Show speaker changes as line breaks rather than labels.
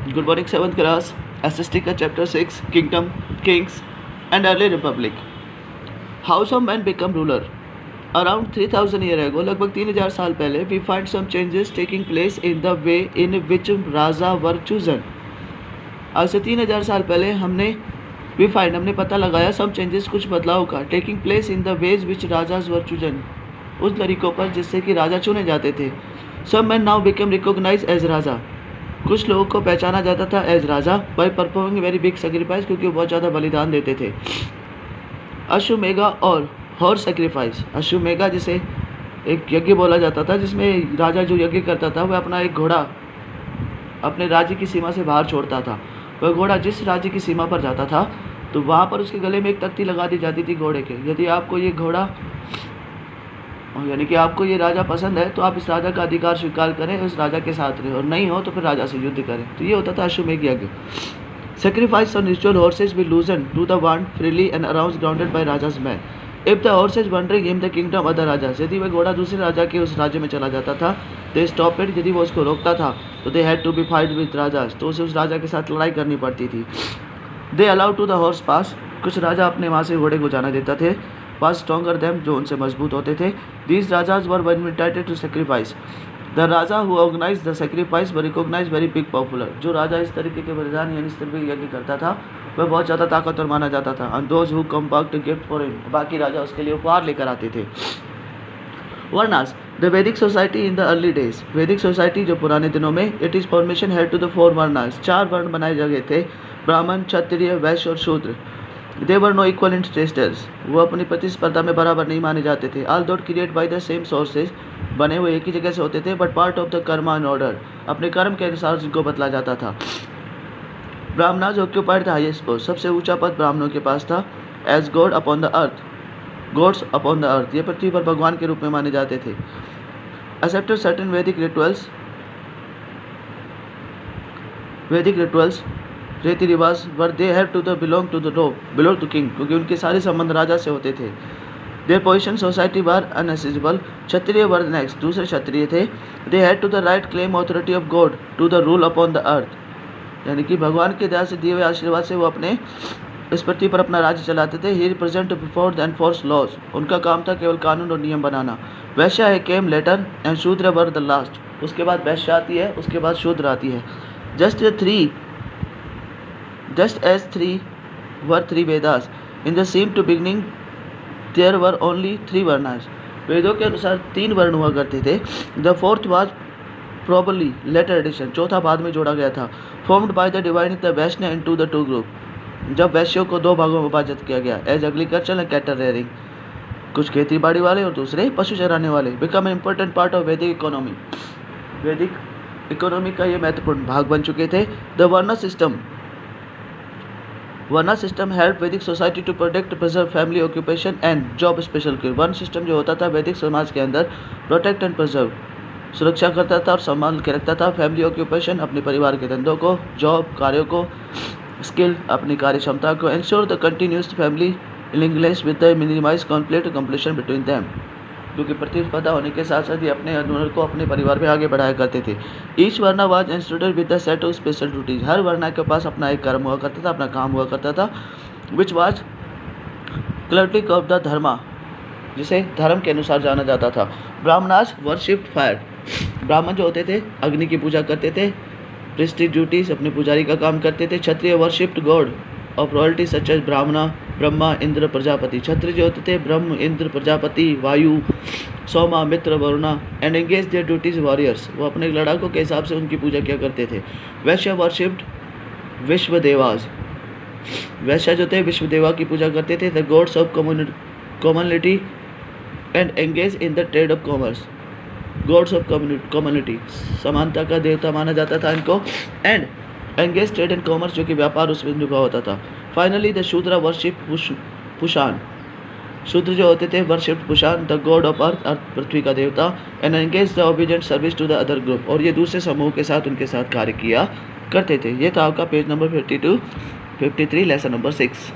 Good morning, 7th class. SST का chapter 6 Kingdom, Kings and Early Republic. How some men become ruler. Around 3000 years ago, लगभग 3000 साल पहले, we find some changes taking place in the way in which raja were chosen. आज से 3000 साल पहले हमने पता लगाया some changes, कुछ बदलाव का taking place in the ways which rajas were chosen, उस तरीकों पर जिससे कि राजा चुने जाते थे. Some men now became recognized as राजा. कुछ लोगों को पहचाना जाता था as raja by performing very big sacrifice, क्योंकि वो बहुत ज़्यादा बलिदान देते थे. अश्वमेधा और हॉर्स सेक्रीफाइस. अश्वमेधा जिसे एक यज्ञ बोला जाता था, जिसमें राजा जो यज्ञ करता था वह अपना एक घोड़ा अपने राज्य की सीमा से बाहर छोड़ता था. वह घोड़ा जिस राज्य की सीमा पर जाता था तो वहाँ पर उसके गले में एक तख्ती लगा दी जाती थी घोड़े के. यदि आपको ये घोड़ा यानी कि आपको ये राजा पसंद है तो आप इस राजा का अधिकार स्वीकार करें, उस राजा के साथ रहें, और नहीं हो तो फिर राजा से युद्ध करें. तो ये होता था अश्वमेध यज्ञ. Sacrifice on ritual horses be loosen to the wander freely and around grounded by raja's man. If the horses wandering him the kingdom other raja. यदि वह घोड़ा दूसरे राजा के उस राज्य में चला जाता था दे स्टॉप इट. यदि वो उसको रोकता था तो they had to be fight with rajas. तो उसे उस राजा के साथ लड़ाई करनी पड़ती थी. They allow to the horse pass. कुछ राजा अपने वहाँ से घोड़े को जाना देता थे. पास स्ट्रॉन्गर देम, जो उनसे मजबूत होते थे. These rajas were invited to sacrifice. The raja who organize the sacrifice were recognize very big popular. जो राजा इस तरीके के बलिदान यानी इस तरीके के यज्ञ करता था वह बहुत ज़्यादा ताकतवर माना जाता था. And those who come back to gift for him. बाकी राजा उसके लिए उपहार लेकर आते थे. Varnas. The Vedic society in the early days. वैदिक सोसाइटी जो पुराने दिनों में it is formation head to the 4 varnas. 4 वर्ण बनाए गए थे. ब्राह्मण, क्षत्रिय, वैश्य और शूद्र. They were no equal in status. वो अपनी प्रतिस्पर्धा में बराबर नहीं माने जाते थे. All that create by the same sources. बने हुए एक ही जगह से होते थे but part of the karma in order. अपने कर्म के अनुसार जिनको बदला जाता था. Brahmanas occupied the highest post. सबसे ऊंचा पद ब्राह्मणों के पास था. As god upon the earth. Gods upon the अर्थ. ये पृथ्वी पर भगवान के रूप में माने जाते थे. एक्सेप्टेड सर्टेन वैदिक रिचुअल्स रीति रिवाज were they have to the belong to king. क्योंकि उनके सारे संबंध राजा से होते थे. Their position society were inaccessible. Kshatriya were next. दूसरे क्षत्रिय थे. They had to the right claim authority of god to the rule upon the earth. यानी कि भगवान के दया से दिए हुए आशीर्वाद से वो अपने इस पृथ्वी पर अपना राज्य चलाते थे. He represent before and force laws. उनका काम था केवल कानून और नियम बनाना. वैश्य है केम लेटर एंड शूद्र वर द लास्ट. उसके बाद वैश्य आती है, उसके बाद शूद्र आती है. Just as 3 Vedas. In the same to beginning, there were only 3 Varnas. वेदों के अनुसार 3 वर्ण हुआ करते थे. The 4th was probably later addition. चौथा बाद में जोड़ा गया था. Formed by the dividing the Vaishya into the 2 group. जब वैश्यों को 2 भागों में विभाजित किया गया. As agriculture and cattle rearing. कुछ खेती बाड़ी वाले और दूसरे पशु चराने वाले. Become an important part of Vedic economy. वैदिक इकोनॉमी का ये महत्वपूर्ण भाग बन चुके थे. The varna system help Vedic society to protect preserve family occupation and job special care. वर्ण सिस्टम जो होता था वैदिक समाज के अंदर प्रोटेक्ट एंड प्रिजर्व सुरक्षा करता था और संभाल के रखता था. फैमिली ऑक्यूपेशन अपने परिवार के धंधों को, जॉब कार्यों को, स्किल अपनी कार्य क्षमता को. Ensure the continuous family likeness with the minimize conflict completion between them. क्योंकि प्रतिस्पर्धा होने के साथ साथ ही अपने अधूनर को अपने परिवार में आगे बढ़ाया करते थे. Each varna was instituted with the set of special duties. हर वर्ना के पास अपना एक कर्म हुआ करता था, अपना काम हुआ करता था. विच वाज क्लर्टिक ऑफ द धर्मा, जिसे धर्म के अनुसार जाना जाता था. Brahmanas worshipped fire. ब्राह्मण जो होते थे अग्नि की पूजा करते थे. प्रिस्टिक ड्यूटीज अपने पुजारी का काम करते थे. Kshatriya worshipped god of royalty such as Brahma Indra Prajapati. क्षत्रिय जो होते थे Brahma, Indra, Prajapati, Vayu, Soma, Mitra, Varuna. And engage their duties warriors. वो अपने लड़ाकों के हिसाब से उनकी पूजा किया करते थे. वैश्य वर्शिप्ड विश्वदेवास. वैश्य जो थे विश्वदेवा की पूजा करते थे. The gods of community and engage in the trade of commerce. Gods of community समानता का देवता माना जाता था इनको. And engage trade and commerce, जो कि व्यापार उसमें निभा होता था. Finally the Shudra worship Pushan. शूद्र जो होते थे worship Pushan the god of earth, पृथ्वी का देवता. And engage the obedient service to the other group. और ये दूसरे समूह के साथ उनके साथ कार्य किया करते थे. ये था आपका पेज नंबर 52-53 लेसन नंबर 6.